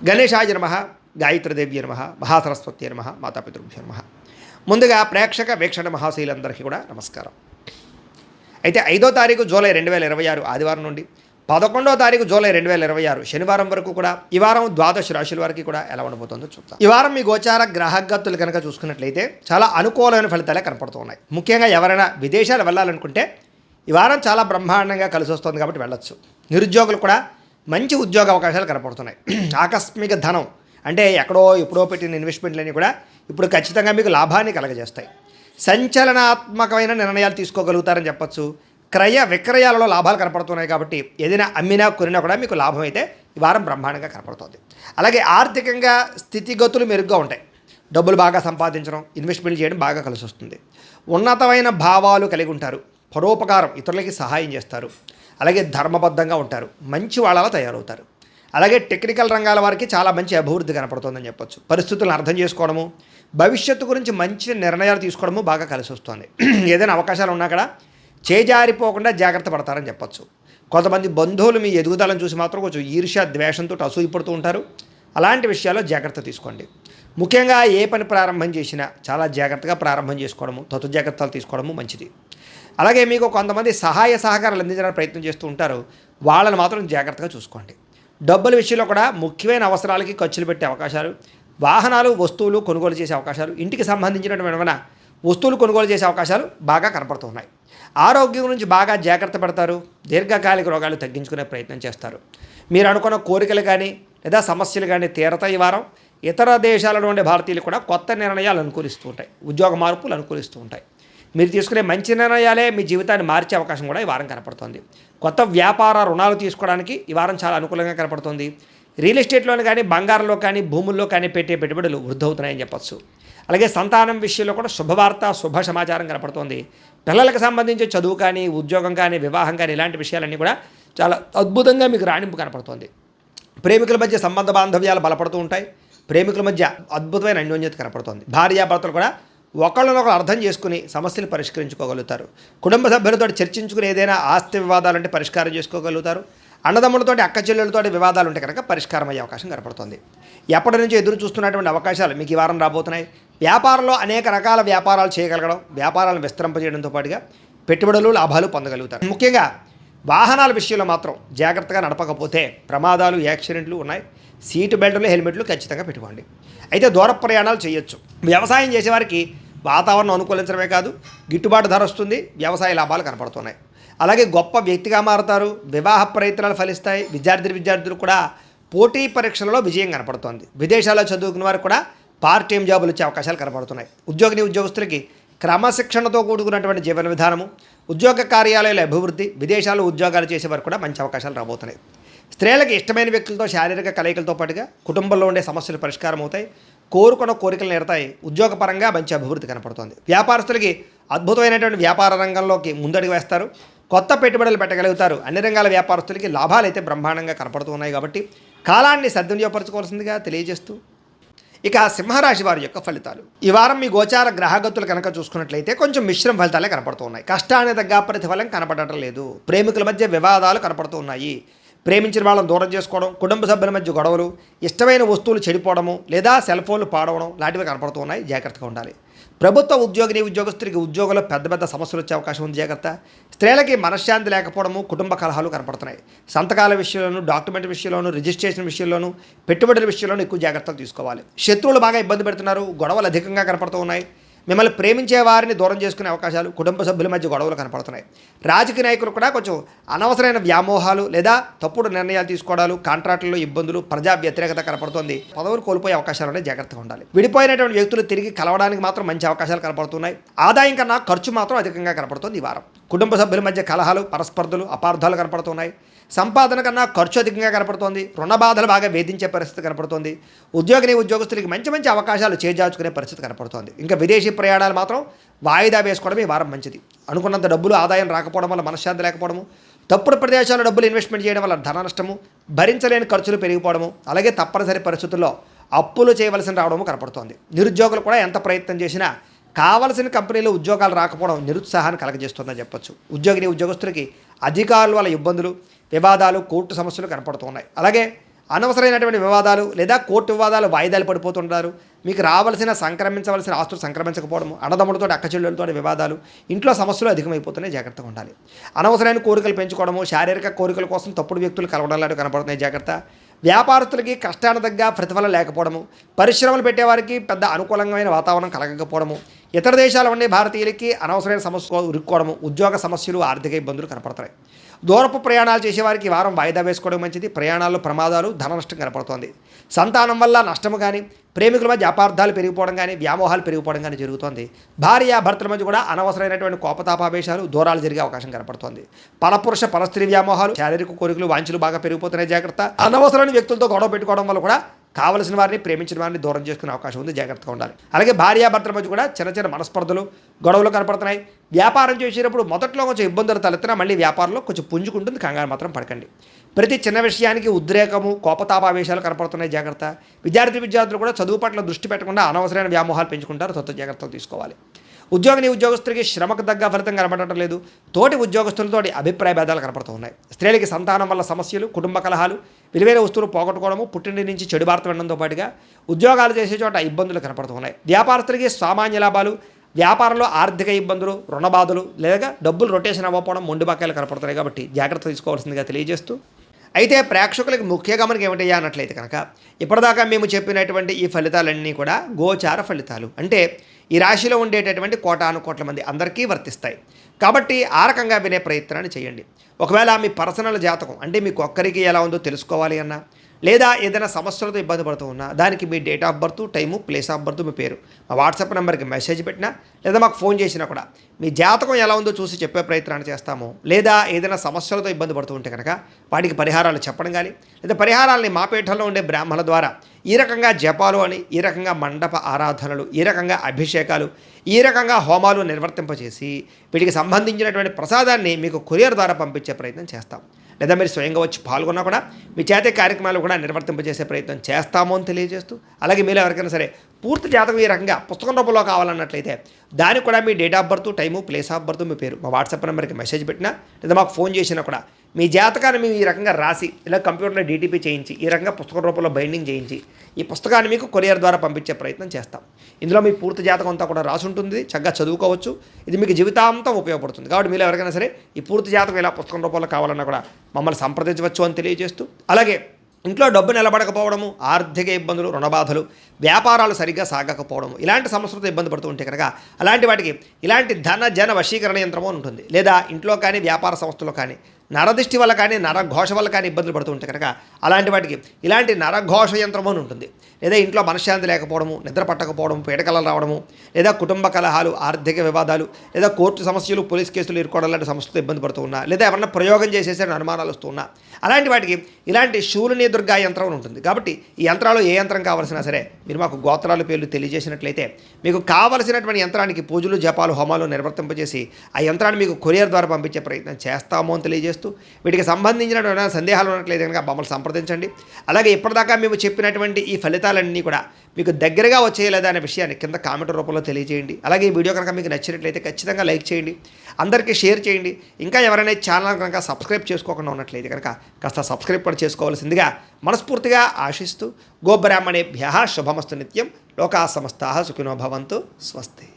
గణేశాయ నమః, గాయత్రీదేవ్య నమః, మహాసరస్వతి నమః, మాతాపితృభ్యో నమః. ముందుగా ప్రేక్షక వీక్షణ మహాశీలందరికీ కూడా నమస్కారం. అయితే 5వ తారీఖు జూలై 2026 ఆదివారం నుండి 11వ తారీఖు జూలై 2026 శనివారం వరకు కూడా ఈ వారం ద్వాదశ రాశుల వారికి కూడా ఎలా ఉండబోతుందో చూద్దాం. ఈ వారం మీ గోచార గ్రహగతులు కనుక చూసుకున్నట్లయితే చాలా అనుకూలమైన ఫలితాలే కనపడుతున్నాయి. ముఖ్యంగా ఎవరైనా విదేశాలు వెళ్ళాలనుకుంటే ఈ వారం చాలా బ్రహ్మాండంగా కలిసి వస్తుంది కాబట్టి వెళ్ళొచ్చు. నిరుద్యోగులు కూడా మంచి ఉద్యోగ అవకాశాలు కనపడుతున్నాయి. ఆకస్మిక ధనం అంటే ఎప్పుడో పెట్టిన ఇన్వెస్ట్మెంట్లన్నీ కూడా ఇప్పుడు ఖచ్చితంగా మీకు లాభాన్ని కలగజేస్తాయి. సంచలనాత్మకమైన నిర్ణయాలు తీసుకోగలుగుతారని చెప్పచ్చు. క్రయ విక్రయాలలో లాభాలు కనపడుతున్నాయి కాబట్టి ఏదైనా అమ్మినా కొనినా కూడా మీకు లాభం అయితే ఈ వారం బ్రహ్మాండంగా కనపడుతుంది. అలాగే ఆర్థికంగా స్థితిగతులు మెరుగ్గా ఉంటాయి. డబ్బులు బాగా సంపాదించడం, ఇన్వెస్ట్మెంట్ చేయడం బాగా కలిసి వస్తుంది. ఉన్నతమైన భావాలు కలిగి ఉంటారు. పరోపకారం, ఇతరులకి సహాయం చేస్తారు. అలాగే ధర్మబద్ధంగా ఉంటారు. మంచి వాళ్ళలా తయారవుతారు. అలాగే టెక్నికల్ రంగాల వారికి చాలా మంచి అభివృద్ధి కనపడుతుందని చెప్పొచ్చు. పరిస్థితులను అర్థం చేసుకోవడము, భవిష్యత్తు గురించి మంచి నిర్ణయాలు తీసుకోవడము బాగా కలిసి వస్తుంది. ఏదైనా అవకాశాలు ఉన్నా కూడా చేజారిపోకుండా జాగ్రత్త పడతారని చెప్పొచ్చు. కొంతమంది బంధువులు మీ ఎదుగుదలను చూసి మాత్రం కొంచెం ఈర్ష్య ద్వేషంతో అసూయపడుతూ ఉంటారు. అలాంటి విషయాల్లో జాగ్రత్త తీసుకోండి. ముఖ్యంగా ఏ పని ప్రారంభం చేసినా చాలా జాగ్రత్తగా ప్రారంభం చేసుకోవడము, తొత్తు జాగ్రత్తలు తీసుకోవడము మంచిది. అలాగే మీకు కొంతమంది సహాయ సహకారాలు అందించడానికి ప్రయత్నం చేస్తూ ఉంటారు. వాళ్ళని మాత్రం జాగ్రత్తగా చూసుకోండి. డబ్బుల విషయంలో కూడా ముఖ్యమైన అవసరాలకి ఖర్చులు పెట్టే అవకాశాలు, వాహనాలు వస్తువులు కొనుగోలు చేసే అవకాశాలు, ఇంటికి సంబంధించినటువంటి ఏమైనా వస్తువులు కొనుగోలు చేసే అవకాశాలు బాగా కనపడుతున్నాయి. ఆరోగ్యం గురించి బాగా జాగ్రత్త పడతారు. దీర్ఘకాలిక రోగాలు తగ్గించుకునే ప్రయత్నం చేస్తారు. మీరు అనుకున్న కోరికలు కానీ లేదా సమస్యలు కానీ తీరతాయి. ఈ వారం ఇతర దేశాలలో ఉండే భారతీయులు కూడా కొత్త నిర్ణయాలు అనుకూలిస్తూ ఉంటాయి. ఉద్యోగ మార్పులు అనుకూలిస్తూ ఉంటాయి. మీరు తీసుకునే మంచి నిర్ణయాలే మీ జీవితాన్ని మార్చే అవకాశం కూడా ఈ వారం కనపడుతుంది. కొత్త వ్యాపార రుణాలు తీసుకోవడానికి ఈ వారం చాలా అనుకూలంగా కనపడుతుంది. రియల్ ఎస్టేట్లోని కానీ బంగారంలో కానీ భూముల్లో కానీ పెట్టే పెట్టుబడులు వృద్ధి అవుతున్నాయని చెప్పచ్చు. అలాగే సంతానం విషయంలో కూడా శుభవార్త, శుభ సమాచారం కనపడుతుంది. పిల్లలకు సంబంధించి చదువు కానీ, ఉద్యోగం కానీ, వివాహం కానీ ఇలాంటి విషయాలన్నీ కూడా చాలా అద్భుతంగా మీకు రాణింపు కనపడుతుంది. ప్రేమికుల మధ్య సంబంధ బాంధవ్యాలు బలపడుతూ ఉంటాయి. ప్రేమికుల మధ్య అద్భుతమైన అన్యోన్యత కనపడుతుంది. భార్యాభర్తలు కూడా ఒకళ్ళనొకరు అర్థం చేసుకుని సమస్యలు పరిష్కరించుకోగలుగుతారు. కుటుంబ సభ్యులతో చర్చించుకుని ఏదైనా ఆస్తి వివాదాలుంటే పరిష్కారం చేసుకోగలుగుతారు. అన్నదమ్ములతోటి అక్క చెల్లెలతోటి వివాదాలు ఉంటే కనుక పరిష్కారం అయ్యే అవకాశం కనపడుతుంది. ఎప్పటి నుంచో ఎదురు చూస్తున్నటువంటి అవకాశాలు మీకు ఈ వారం రాబోతున్నాయి. వ్యాపారంలో అనేక రకాల వ్యాపారాలు చేయగలగడం, వ్యాపారాలను విస్తరింపజేయడంతో పాటుగా పెట్టుబడులు, లాభాలు పొందగలుగుతారు. ముఖ్యంగా వాహనాల విషయంలో మాత్రం జాగ్రత్తగా నడపకపోతే ప్రమాదాలు, యాక్సిడెంట్లు ఉన్నాయి. సీటు బెల్టులు, హెల్మెట్లు ఖచ్చితంగా పెట్టుకోండి. అయితే దూర ప్రయాణాలు చేయొచ్చు. వ్యవసాయం చేసేవారికి వాతావరణం అనుకూలించడమే కాదు, గిట్టుబాటు ధర వస్తుంది. వ్యవసాయ లాభాలు కనపడుతున్నాయి. అలాగే గొప్ప వ్యక్తిగా మారుతారు. వివాహ ప్రయత్నాలు ఫలిస్తాయి. విద్యార్థులు కూడా పోటీ పరీక్షలలో విజయం కనపడుతోంది. విదేశాల్లో చదువుకున్న వారు కూడా పార్ట్ టైం జాబులు వచ్చే అవకాశాలు కనపడుతున్నాయి. ఉద్యోగస్తులకి క్రమశిక్షణతో కూడుకున్నటువంటి జీవన విధానము, ఉద్యోగ కార్యాలయాల అభివృద్ధి, విదేశాల్లో ఉద్యోగాలు చేసేవారు కూడా మంచి అవకాశాలు రాబోతున్నాయి. స్త్రీలకు ఇష్టమైన వ్యక్తులతో శారీరక కలయికలతో పాటుగా కుటుంబంలో ఉండే సమస్యలు పరిష్కారం అవుతాయి. కోరుకున్న కోరికలు నేరతాయి. ఉద్యోగపరంగా మంచి అభివృద్ధి కనపడుతుంది. వ్యాపారస్తులకి అద్భుతమైనటువంటి వ్యాపార రంగంలోకి ముందడుగు వేస్తారు. కొత్త పెట్టుబడులు పెట్టగలుగుతారు. అన్ని రంగాల వ్యాపారస్తులకి లాభాలు అయితే బ్రహ్మాండంగా కనపడుతున్నాయి కాబట్టి కాలాన్ని సద్వినియోగపరచుకోవాల్సిందిగా తెలియజేస్తూ ఇక సింహరాశి వారి యొక్క ఫలితాలు. ఈ వారం మీ గోచార గ్రహగతులు కనుక చూసుకున్నట్లయితే కొంచెం మిశ్రమ ఫలితాలే కనపడుతున్నాయి. కష్టానికి తగ్గ ప్రతిఫలం కనపడటం లేదు. ప్రేమికుల మధ్య వివాదాలు కనపడుతూ ఉన్నాయి. ప్రేమించిన వాళ్ళని దూరం చేసుకోవడం, కుటుంబ సభ్యుల మధ్య గొడవలు, ఇష్టమైన వస్తువులు చెడిపోవడము లేదా సెల్ ఫోన్లు పాడవడం లాంటివి కనపడుతూ ఉన్నాయి. జాగ్రత్తగా ఉండాలి. ప్రభుత్వ ఉద్యోగస్తులకి ఉద్యోగంలో పెద్ద సమస్యలు వచ్చే అవకాశం ఉంది. జాగ్రత్త. స్త్రీలకి మనశ్శాంతి లేకపోవడము, కుటుంబ కలహాలు కనపడుతున్నాయి. సంతకాల విషయంలోనూ, డాక్యుమెంట్ విషయంలోనూ, రిజిస్ట్రేషన్ విషయంలోనూ, పెట్టుబడుల విషయంలోనూ ఎక్కువ జాగ్రత్తలు తీసుకోవాలి. శత్రువులు బాగా ఇబ్బంది పెడుతున్నారు. గొడవలు అధికంగా కనపడుతూ ఉన్నాయి. మిమ్మల్ని ప్రేమించే వారిని దూరం చేసుకునే అవకాశాలు, కుటుంబ సభ్యుల మధ్య గొడవలు కనపడుతున్నాయి. రాజకీయ నాయకులు కూడా కొంచెం అనవసరమైన వ్యామోహాలు లేదా తప్పుడు నిర్ణయాలు తీసుకోవడాలు, కాంట్రాక్టుల్లో ఇబ్బందులు, ప్రజా వ్యతిరేకత కనపడుతుంది. పదవులు కోల్పోయే అవకాశాలు జాగ్రత్తగా ఉండాలి. విడిపోయినటువంటి వ్యక్తులు తిరిగి కలవడానికి మాత్రం మంచి అవకాశాలు కనపడుతున్నాయి. ఆదాయం కన్నా ఖర్చు మాత్రం అధికంగా కనపడుతుంది ఈ వారం. కుటుంబ సభ్యుల మధ్య కలహాలు, పరస్పర్ధలు, అపార్థాలు కనపడుతున్నాయి. సంపాదన కన్నా ఖర్చు అధికంగా కనపడుతోంది. రుణ బాధలు బాగా వేధించే పరిస్థితి కనపడుతోంది. ఉద్యోగస్తులకి మంచి అవకాశాలు చేజార్చుకునే పరిస్థితి కనపడుతోంది. ఇంకా విదేశీ ప్రయాణాలు మాత్రం వాయిదా వేసుకోవడం ఈ వారం మంచిది. అనుకున్నంత డబ్బులు ఆదాయం రాకపోవడం వల్ల మనశ్శాంతి లేకపోవడము, తప్పుడు ప్రదేశాల్లో డబ్బులు ఇన్వెస్ట్మెంట్ చేయడం వల్ల ధన నష్టము, భరించలేని ఖర్చులు పెరిగిపోవడము, అలాగే తప్పనిసరి పరిస్థితుల్లో అప్పులు చేయవలసి రావడము కనపడుతోంది. నిరుద్యోగులు కూడా ఎంత ప్రయత్నం చేసినా కావలసిన కంపెనీలో ఉద్యోగాలు రాకపోవడం నిరుత్సాహాన్ని కలగజేస్తుందని చెప్పొచ్చు. ఉద్యోగస్తులకి అధికారుల వల్ల ఇబ్బందులు, వివాదాలు, కోర్టు సమస్యలు కనపడుతున్నాయి. అలాగే అనవసరమైనటువంటి వివాదాలు లేదా కోర్టు వివాదాలు వాయిదాలు పడిపోతుంటారు. మీకు రావాల్సిన సంక్రమించవలసిన ఆస్తులు సంక్రమించకపోవడము, అన్నదమ్ములతో అక్కచెల్లెలతో వివాదాలు, ఇంట్లో సమస్యలు అధికమైపోతున్నాయి, జాగ్రత్తగా ఉండాలి. అనవసరమైన కోరికలు పెంచుకోవడము, శారీరక కోరికల కోసం తప్పుడు వ్యక్తులు కలవడాలు కనపడుతున్నాయి, జాగ్రత్త. వ్యాపారస్తులకి కష్టానికి తగ్గ ప్రతిఫలం లేకపోవడము, పరిశ్రమలు పెట్టేవారికి పెద్ద అనుకూలమైన వాతావరణం కలగకపోవడము, ఇతర దేశాల ఉండే భారతీయులకి అనవసరమైన సమస్య ఇరుక్కోవడము, ఉద్యోగ సమస్యలు, ఆర్థిక ఇబ్బందులు కనపడతాయి. దూరపు ప్రయాణాలు చేసేవారికి వారం వాయిదా వేసుకోవడం మంచిది. ప్రయాణాల్లో ప్రమాదాలు, ధన నష్టం కనపడుతోంది. సంతానం వల్ల నష్టము కానీ, ప్రేమికుల మధ్య అపార్థాలు పెరిగిపోవడం కానీ, వ్యామోహాలు పెరిగిపోవడం కానీ జరుగుతోంది. భార్య భర్తల మధ్య కూడా అనవసరమైనటువంటి కోపతాపావేశాలు, దూరాలు జరిగే అవకాశం కనపడుతోంది. పరపురుష పరస్త్రీ వ్యామోహాలు, శారీరక కోరికలు, వాంఛలు బాగా పెరిగిపోతున్నాయి, జాగ్రత్త. అనవసరమైన వ్యక్తులతో గొడవ పెట్టుకోవడం వల్ల కూడా కావలసిన వారిని, ప్రేమించిన వారిని దూరం చేసుకునే అవకాశం ఉంది, జాగ్రత్తగా ఉండాలి. అలాగే భార్యాభర్తల మధ్య కూడా చిన్న చిన్న మనస్పర్ధలు, గొడవలు కనపడుతున్నాయి. వ్యాపారం చేసేటప్పుడు మొదట్లో కొంచెం ఇబ్బందులు తలెత్తినా మళ్ళీ వ్యాపారంలో కొంచెం పుంజుకుంటుంది, కంగారు మాత్రం పడకండి. ప్రతి చిన్న విషయానికి ఉద్రేకము, కోపతాపావేశాలు కనపడుతున్నాయి, జాగ్రత్త. విద్యార్థులు కూడా చదువు పట్ల దృష్టి పెట్టకుండా అనవసరమైన వ్యామోహాలు పెంచుకుంటారు, తొత్త జాగ్రత్తలు తీసుకోవాలి. ఉద్యోగస్తులకి శ్రమకు తగ్గ ఫలితం కనపడటం లేదు. తోటి ఉద్యోగస్తులతోటి అభిప్రాయ భేదాలు కనపడుతూ ఉన్నాయి. స్త్రీలకి సంతానం వల్ల సమస్యలు, కుటుంబ కలహాలు, విలువైన వస్తువులు పోగొట్టుకోవడము, పుట్టింటి నుంచి చెడు వార్త వినడంతో పాటుగా ఉద్యోగాలు చేసే చోట ఇబ్బందులు కనపడుతూ ఉన్నాయి. వ్యాపారస్తులకి సామాన్య లాభాలు, వ్యాపారంలో ఆర్థిక ఇబ్బందులు, రుణబాధలు లేదా డబ్బులు రొటేషన్ అవ్వకపోవడం, మొండి బకాయిలు కనపడుతున్నాయి. కాబట్టి జాగ్రత్త తీసుకోవాల్సిందిగా తెలియజేస్తూ, అయితే ప్రేక్షకులకు ముఖ్య గమనిక ఏమిటయ్యా అన్నట్లయితే కనుక, ఇప్పటిదాకా మేము చెప్పినటువంటి ఈ ఫలితాలన్నీ కూడా గోచార ఫలితాలు, అంటే ఈ రాశిలో ఉండేటటువంటి కోటాను కోట్ల మంది అందరికీ వర్తిస్తాయి. కాబట్టి ఆ రకంగా వినే ప్రయత్నాన్ని చేయండి. ఒకవేళ మీ పర్సనల్ జాతకం అంటే మీకు ఒక్కరికి ఎలా ఉందో తెలుసుకోవాలి అన్నా, లేదా ఏదైనా సమస్యలతో ఇబ్బంది పడుతూ ఉన్నా, దానికి మీ date of birth, time, place of birth, మీ పేరు మా వాట్సాప్ నెంబర్కి మెసేజ్ పెట్టినా, లేదా మాకు ఫోన్ చేసినా కూడా మీ జాతకం ఎలా ఉందో చూసి చెప్పే ప్రయత్నాన్ని చేస్తాము. లేదా ఏదైనా సమస్యలతో ఇబ్బంది పడుతూ ఉంటే కనుక వాటికి పరిహారాలు చెప్పడం కానీ, లేదా పరిహారాలని మా పీఠంలో ఉండే బ్రాహ్మణుల ద్వారా ఈ రకంగా జపాలు అని, ఈ రకంగా మండప ఆరాధనలు, ఈ రకంగా అభిషేకాలు, ఈ రకంగా హోమాలు నిర్వర్తింపచేసి వీటికి సంబంధించినటువంటి ప్రసాదాన్ని మీకు కొరియర్ ద్వారా పంపించే ప్రయత్నం చేస్తాం. లేదా మీరు స్వయంగా వచ్చి పాల్గొన్నా కూడా మీ చేతే కార్యక్రమాలు కూడా నిర్వర్తింపజేసే ప్రయత్నం చేస్తాము అని తెలియజేస్తూ, అలాగే మీరు ఎవరికైనా సరే పూర్తి జాతకం ఈ రకంగా పుస్తకం రూపంలో కావాలన్నట్లయితే దానికి కూడా మీ date of birth, time, place of birth, మీ పేరు మా వాట్సాప్ నెంబర్కి మెసేజ్ పెట్టినా, లేదా మాకు ఫోన్ చేసినా కూడా మీ జాతకాన్ని మేము ఈ రకంగా రాసి, ఇలా కంప్యూటర్లో డీటీపీ చేయించి, ఈ రకంగా పుస్తకం రూపంలో బైండింగ్ చేయించి ఈ పుస్తకాన్ని మీకు కొరియర్ ద్వారా పంపించే ప్రయత్నం చేస్తాం. ఇందులో మీ పూర్తి జాతకం అంతా కూడా రాసి ఉంటుంది, చక్కగా చదువుకోవచ్చు. ఇది మీకు జీవితాంతం ఉపయోగపడుతుంది. కాబట్టి మీరు ఎవరికైనా సరే ఈ పూర్తి జాతకం ఇలా పుస్తకం రూపంలో కావాలన్నా కూడా మమ్మల్ని సంప్రదించవచ్చు అని తెలియజేస్తూ, అలాగే ఇంట్లో డబ్బు నిలబడకపోవడము, ఆర్థిక ఇబ్బందులు, రుణబాధలు, వ్యాపారాలు సరిగ్గా సాగకపోవడము, ఇలాంటి సమస్యలతో ఇబ్బంది పడుతూ ఉంటే కనుక అలాంటి వాటికి ఇలాంటి ధన జన వశీకరణ యంత్రము అని ఉంటుంది. లేదా ఇంట్లో కానీ వ్యాపార సంస్థలో కానీ నరదృష్టి వల్ల కానీ, నరఘోష వల్ల కానీ ఇబ్బందులు పడుతూ ఉంటే కనుక అలాంటి వాటికి ఇలాంటి నరఘోష యంత్రము అని ఉంటుంది. లేదా ఇంట్లో మనశ్శాంతి లేకపోవడము, నిద్ర పట్టకపోవడము, పీడకలలు రావడము, లేదా కుటుంబ కలహాలు, ఆర్థిక వివాదాలు, లేదా కోర్టు సమస్యలు, పోలీస్ కేసులు ఇరుకోవడం లాంటి సమస్యలతో ఇబ్బంది పడుతూ ఉన్నా, లేదా ఎవరన్నా ప్రయోగం చేసేసే అనుమానాలు వస్తూ ఉన్నా, అలాంటి వాటికి ఇలాంటి శూలిని దుర్గా యంత్రం అని ఉంటుంది. కాబట్టి ఈ యంత్రాలు ఏ యంత్రం కావాల్సినా సరే మీరు మాకు గోత్రాల పేర్లు తెలియజేసినట్లయితే మీకు కావలసినటువంటి యంత్రానికి పూజలు, జపాలు, హోమాలు నిర్వర్తింపజేసి ఆ యంత్రాన్ని మీకు కొరియర్ ద్వారా పంపించే ప్రయత్నం చేస్తాము అని తెలియజేస్తూ, వీటికి సంబంధించిన సందేహాలు ఉన్నట్లయితే కనుక మమ్మల్ని సంప్రదించండి. అలాగే ఇప్పటిదాకా మేము చెప్పినటువంటి ఈ ఫలితాలన్నీ కూడా మీకు దగ్గరగా వచ్చేయలేదా అనే విషయాన్ని కింద కామెంట్ రూపంలో తెలియజేయండి. అలాగే ఈ వీడియో కనుక మీకు నచ్చినట్లయితే ఖచ్చితంగా లైక్ చేయండి, అందరికీ షేర్ చేయండి. ఇంకా ఎవరైనా ఛానల్ కనుక సబ్స్క్రైబ్ చేసుకోకుండా ఉన్నట్లయితే కనుక కాస్త సబ్స్క్రైబ్ కూడా చేసుకోవాల్సిందిగా మనస్ఫూర్తిగా ఆశిస్తూ, గోబ్రాహ్మణేభ్యః శుభమస్తు నిత్యం, లోకా సమస్తాః సుఖినో భవంతు, స్వస్తి.